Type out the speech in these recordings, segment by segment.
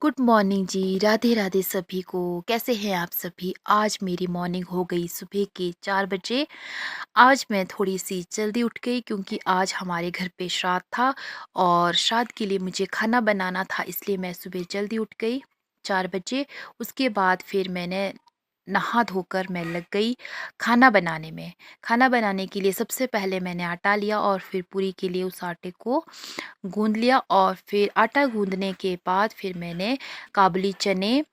Good morning जी। राधे राधे सभी को। कैसे हैं आप सभी? आज मेरी मॉर्निंग हो गई सुबह के 4 बजे। आज मैं थोड़ी सी जल्दी उठ गई क्योंकि आज हमारे घर पे श्राद्ध था और श्राद्ध के लिए मुझे खाना बनाना था, इसलिए मैं सुबह जल्दी उठ गई 4 बजे। उसके बाद फिर मैंने नहा धोकर मैं लग गई खाना बनाने में। खाना बनाने के लिए सबसे पहले मैंने आटा लिया और फिर पूरी के लिए उस आटे को गूँध लिया और फिर आटा गूँधने के बाद फिर मैंने काबुली चने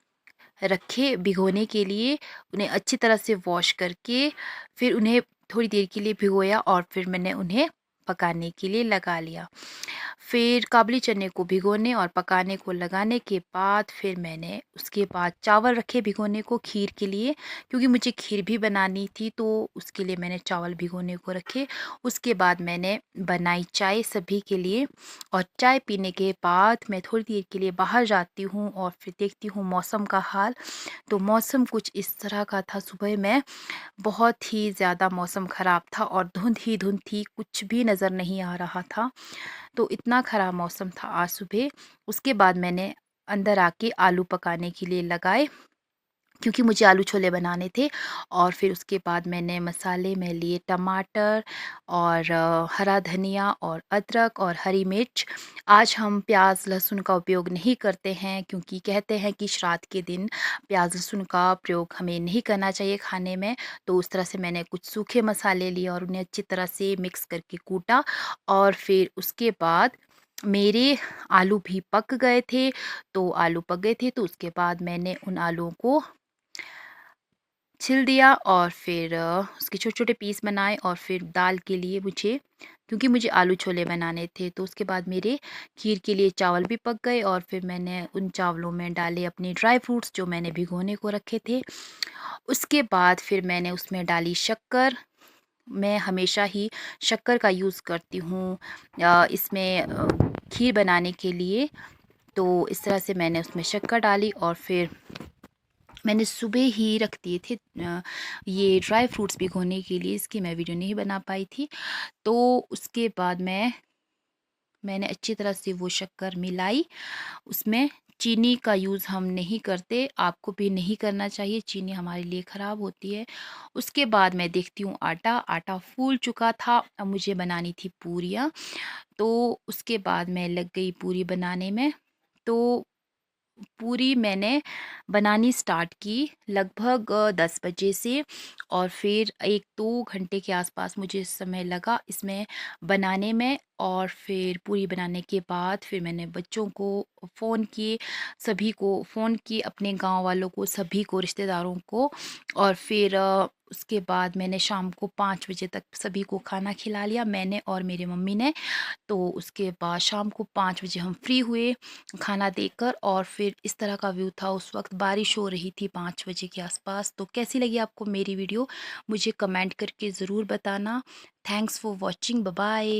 रखे भिगोने के लिए। उन्हें अच्छी तरह से वॉश करके फिर उन्हें थोड़ी देर के लिए भिगोया और फिर मैंने उन्हें पकाने के लिए लगा लिया। फिर काबुली चने को भिगोने और पकाने को लगाने के बाद फिर मैंने उसके बाद चावल रखे भिगोने को खीर के लिए, क्योंकि मुझे खीर भी बनानी थी तो उसके लिए मैंने चावल भिगोने को रखे। उसके बाद मैंने बनाई चाय सभी के लिए और चाय पीने के बाद मैं थोड़ी देर के लिए बाहर जाती हूँ और फिर देखती हूँ मौसम का हाल। तो मौसम कुछ इस तरह का था, सुबह में बहुत ही ज़्यादा मौसम ख़राब था और धुंध ही धुंध थी, कुछ भी नज़र नहीं आ रहा था। तो इतना ख़राब मौसम था आज सुबह। उसके बाद मैंने अंदर आके आलू पकाने के लिए लगाए, क्योंकि मुझे आलू छोले बनाने थे। और फिर उसके बाद मैंने मसाले में लिए टमाटर और हरा धनिया और अदरक और हरी मिर्च। आज हम प्याज लहसुन का उपयोग नहीं करते हैं, क्योंकि कहते हैं कि श्राद्ध के दिन प्याज लहसुन का प्रयोग हमें नहीं करना चाहिए खाने में। तो उस तरह से मैंने कुछ सूखे मसाले लिए और उन्हें अच्छी तरह से मिक्स करके कूटा। और फिर उसके बाद मेरे आलू भी पक गए थे। तो आलू पक गए थे तो उसके बाद मैंने उन आलूओं को छिल दिया और फिर उसके छोटे-छोटे पीस बनाए। और फिर दाल के लिए क्योंकि मुझे आलू छोले बनाने थे, तो उसके बाद मेरे खीर के लिए चावल भी पक गए और फिर मैंने उन चावलों में डाले अपने ड्राई फ्रूट्स जो मैंने भिगोने को रखे थे। उसके बाद फिर मैंने उसमें डाली शक्कर। मैं हमेशा ही शक्कर का यूज़ करती हूँ इसमें खीर बनाने के लिए। तो इस तरह से मैंने उसमें शक्कर डाली और फिर मैंने सुबह ही रख दिए थे ये ड्राई फ्रूट्स भिगोने के लिए, इसकी मैं वीडियो नहीं बना पाई थी। तो उसके बाद मैंने अच्छी तरह से वो शक्कर मिलाई। उसमें चीनी का यूज़ हम नहीं करते, आपको भी नहीं करना चाहिए, चीनी हमारे लिए ख़राब होती है। उसके बाद मैं देखती हूँ आटा फूल चुका था, अब मुझे बनानी थी पूरियाँ। तो उसके बाद मैं लग गई पूरी बनाने में। तो पूरी मैंने बनानी स्टार्ट की लगभग 10 बजे से और फिर 1-2 घंटे के आसपास मुझे समय लगा इसमें बनाने में। और फिर पूरी बनाने के बाद फिर मैंने बच्चों को फ़ोन किए, सभी को फ़ोन किए, अपने गांव वालों को, सभी को, रिश्तेदारों को। और फिर उसके बाद मैंने शाम को 5 बजे तक सभी को खाना खिला लिया, मैंने और मेरी मम्मी ने। तो उसके बाद शाम को 5 बजे हम फ्री हुए खाना देकर। और फिर इस तरह का व्यू था, उस वक्त बारिश हो रही थी 5 बजे के आसपास। तो कैसी लगी आपको मेरी वीडियो, मुझे कमेंट करके ज़रूर बताना। Thanks for watching, bye bye.